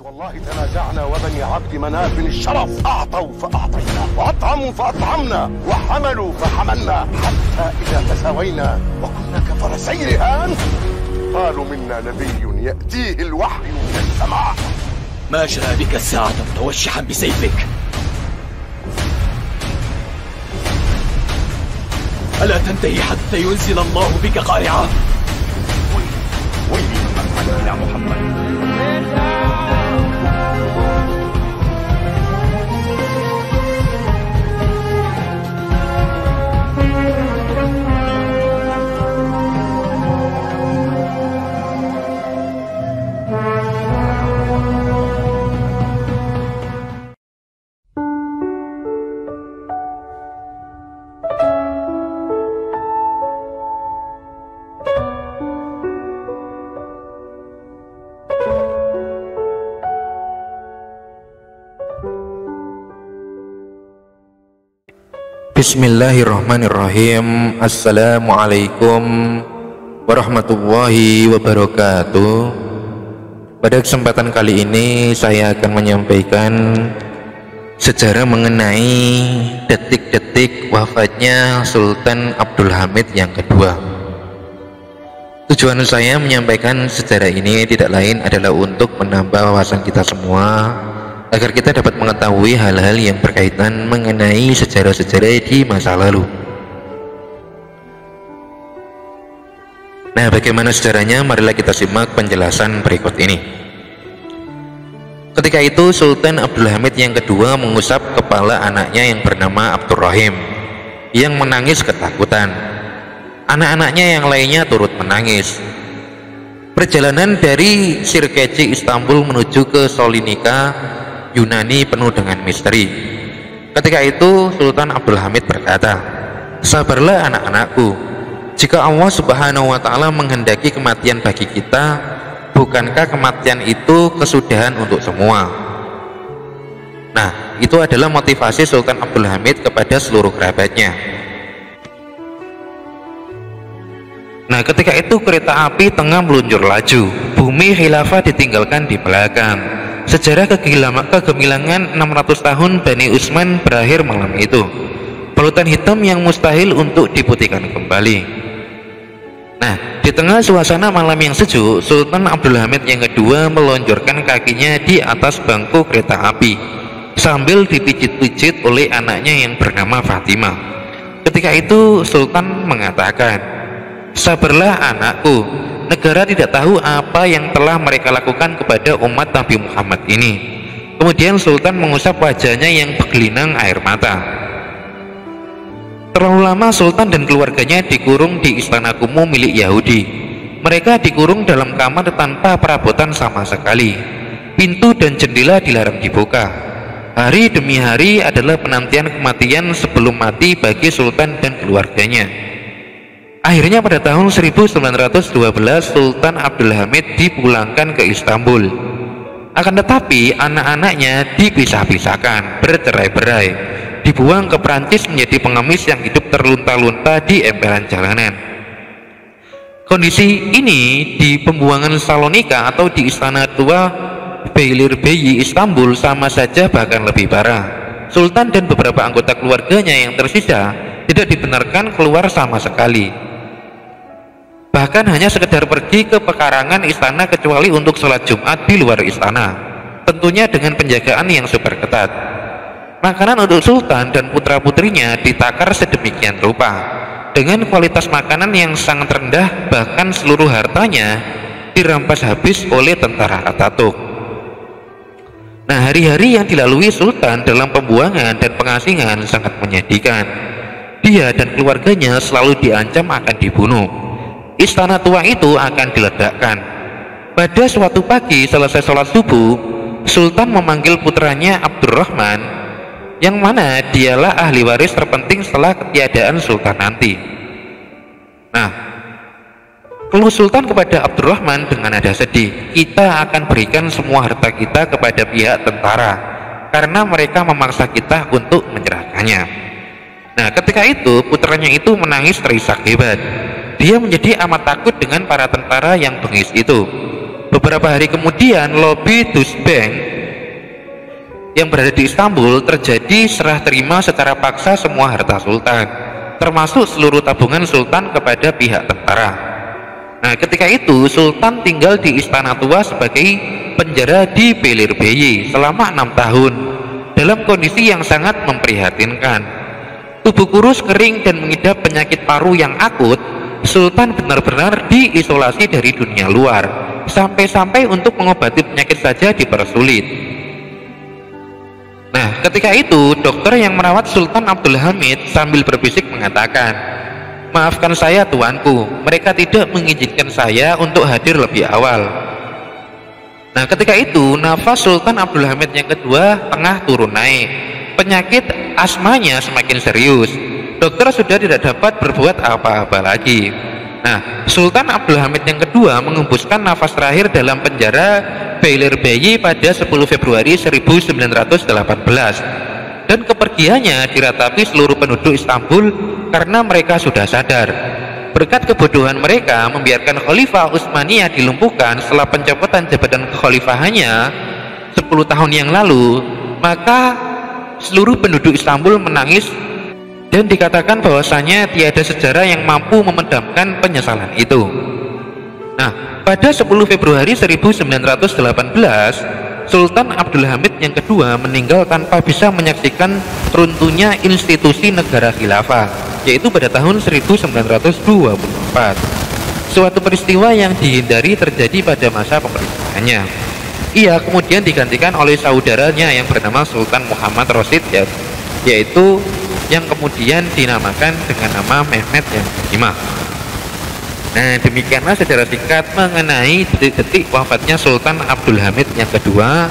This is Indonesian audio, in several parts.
والله تنازعنا وبني عبد مناف الشرف أعطوا فأعطينا وأطعموا فأطعمنا وحملوا فحملنا حتى إذا تساوينا وكنا كفرسي رهان قالوا منا نبي يأتيه الوحي من السماء. ما جاء بك الساعة متوشحا بسيفك؟ ألا تنتهي حتى ينزل الله بك قارعة؟ ويلي من فعل إلى محمد. Bismillahirrahmanirrahim. Assalamualaikum warahmatullahi wabarakatuh. Pada kesempatan kali ini saya akan menyampaikan sejarah mengenai detik-detik wafatnya Sultan Abdul Hamid yang kedua. Tujuan saya menyampaikan sejarah ini tidak lain adalah untuk menambah wawasan kita semua, agar kita dapat mengetahui hal-hal yang berkaitan mengenai sejarah-sejarah di masa lalu. Nah, bagaimana sejarahnya? Marilah kita simak penjelasan berikut ini. Ketika itu Sultan Abdul Hamid yang kedua mengusap kepala anaknya yang bernama Abdurrahim, yang menangis ketakutan. Anak-anaknya yang lainnya turut menangis. Perjalanan dari Sirkeci Istanbul menuju ke Solinika Yunani penuh dengan misteri. Ketika itu Sultan Abdul Hamid berkata, "Sabarlah anak-anakku, jika Allah Subhanahu wa Ta'ala menghendaki kematian bagi kita, bukankah kematian itu kesudahan untuk semua?" Nah, itu adalah motivasi Sultan Abdul Hamid kepada seluruh kerabatnya. Nah, ketika itu kereta api tengah meluncur laju, bumi khilafah ditinggalkan di belakang. Sejarah kegemilangan 600 tahun Bani Utsman berakhir malam itu. Balutan hitam yang mustahil untuk diputihkan kembali. Nah, di tengah suasana malam yang sejuk, Sultan Abdul Hamid yang kedua melonjorkan kakinya di atas bangku kereta api sambil dipijit-pijit oleh anaknya yang bernama Fatimah. Ketika itu Sultan mengatakan, "Sabarlah anakku, negara tidak tahu apa yang telah mereka lakukan kepada umat Nabi Muhammad ini." Kemudian Sultan mengusap wajahnya yang bergelinang air mata. Terlalu lama Sultan dan keluarganya dikurung di istana kumuh milik Yahudi. Mereka dikurung dalam kamar tanpa perabotan sama sekali. Pintu dan jendela dilarang dibuka. Hari demi hari adalah penantian kematian sebelum mati bagi Sultan dan keluarganya. Akhirnya pada tahun 1912 Sultan Abdul Hamid dipulangkan ke Istanbul. Akan tetapi anak-anaknya dipisah-pisahkan, bercerai-berai, dibuang ke Prancis menjadi pengemis yang hidup terlunta-lunta di emperan jalanan. Kondisi ini di pembuangan Salonika atau di istana tua Beylerbeyi Istanbul sama saja bahkan lebih parah. Sultan dan beberapa anggota keluarganya yang tersisa tidak dibenarkan keluar sama sekali. Bahkan hanya sekedar pergi ke pekarangan istana kecuali untuk sholat Jumat di luar istana, tentunya dengan penjagaan yang super ketat. Makanan untuk Sultan dan putra-putrinya ditakar sedemikian rupa, dengan kualitas makanan yang sangat rendah, bahkan seluruh hartanya dirampas habis oleh tentara Atatürk. Nah, hari-hari yang dilalui Sultan dalam pembuangan dan pengasingan sangat menyedihkan. Dia dan keluarganya selalu diancam akan dibunuh. Istana tua itu akan diledakkan. Pada suatu pagi selesai sholat subuh, Sultan memanggil putranya Abdurrahman, yang mana dialah ahli waris terpenting setelah ketiadaan Sultan nanti. Nah, keluh Sultan kepada Abdurrahman dengan nada sedih, "Kita akan berikan semua harta kita kepada pihak tentara karena mereka memaksa kita untuk menyerahkannya." Nah, ketika itu putranya itu menangis terisak hebat. Dia menjadi amat takut dengan para tentara yang bengis itu. Beberapa hari kemudian, lobi Dusbank yang berada di Istanbul terjadi serah terima secara paksa semua harta sultan, termasuk seluruh tabungan sultan kepada pihak tentara. Nah, ketika itu sultan tinggal di Istana Tua sebagai penjara di Beylikdüzü selama 6 tahun dalam kondisi yang sangat memprihatinkan. Tubuh kurus, kering, dan mengidap penyakit paru yang akut. Sultan benar-benar diisolasi dari dunia luar, sampai-sampai untuk mengobati penyakit saja dipersulit. Nah, ketika itu dokter yang merawat Sultan Abdul Hamid sambil berbisik mengatakan, "Maafkan saya tuanku, mereka tidak mengizinkan saya untuk hadir lebih awal." Nah, ketika itu nafas Sultan Abdul Hamid yang kedua tengah turun naik. Penyakit asmanya semakin serius. Dokter sudah tidak dapat berbuat apa-apa lagi. Nah, Sultan Abdul Hamid yang kedua mengembuskan nafas terakhir dalam penjara Beylikdüzü pada 10 Februari 1918, dan kepergiannya diratapi seluruh penduduk Istanbul karena mereka sudah sadar. Berkat kebodohan mereka membiarkan Khalifah Utsmaniyah dilumpuhkan setelah pencopotan jabatan kekhalifahannya 10 tahun yang lalu, maka seluruh penduduk Istanbul menangis dan dikatakan bahwasanya tiada sejarah yang mampu memendamkan penyesalan itu. Nah, pada 10 Februari 1918, Sultan Abdul Hamid yang kedua meninggal tanpa bisa menyaksikan runtuhnya institusi negara khilafah, yaitu pada tahun 1924. Suatu peristiwa yang dihindari terjadi pada masa pemerintahannya. Ia kemudian digantikan oleh saudaranya yang bernama Sultan Muhammad Rosid, yaitu yang kemudian dinamakan dengan nama Mehmed yang kelima. Nah, demikianlah sejarah singkat mengenai detik-detik wafatnya Sultan Abdul Hamid yang kedua.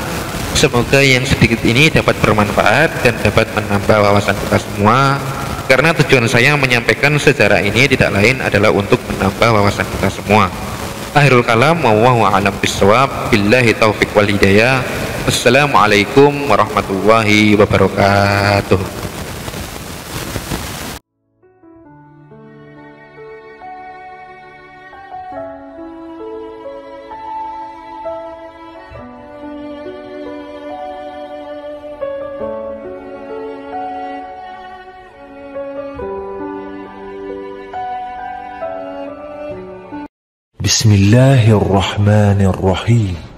Semoga yang sedikit ini dapat bermanfaat dan dapat menambah wawasan kita semua, karena tujuan saya menyampaikan sejarah ini tidak lain adalah untuk menambah wawasan kita semua. Akhirul kalam, wallahu a'lam bishawab, billahi taufiq wal hidayah. Wassalamualaikum warahmatullahi wabarakatuh. بسم الله الرحمن الرحيم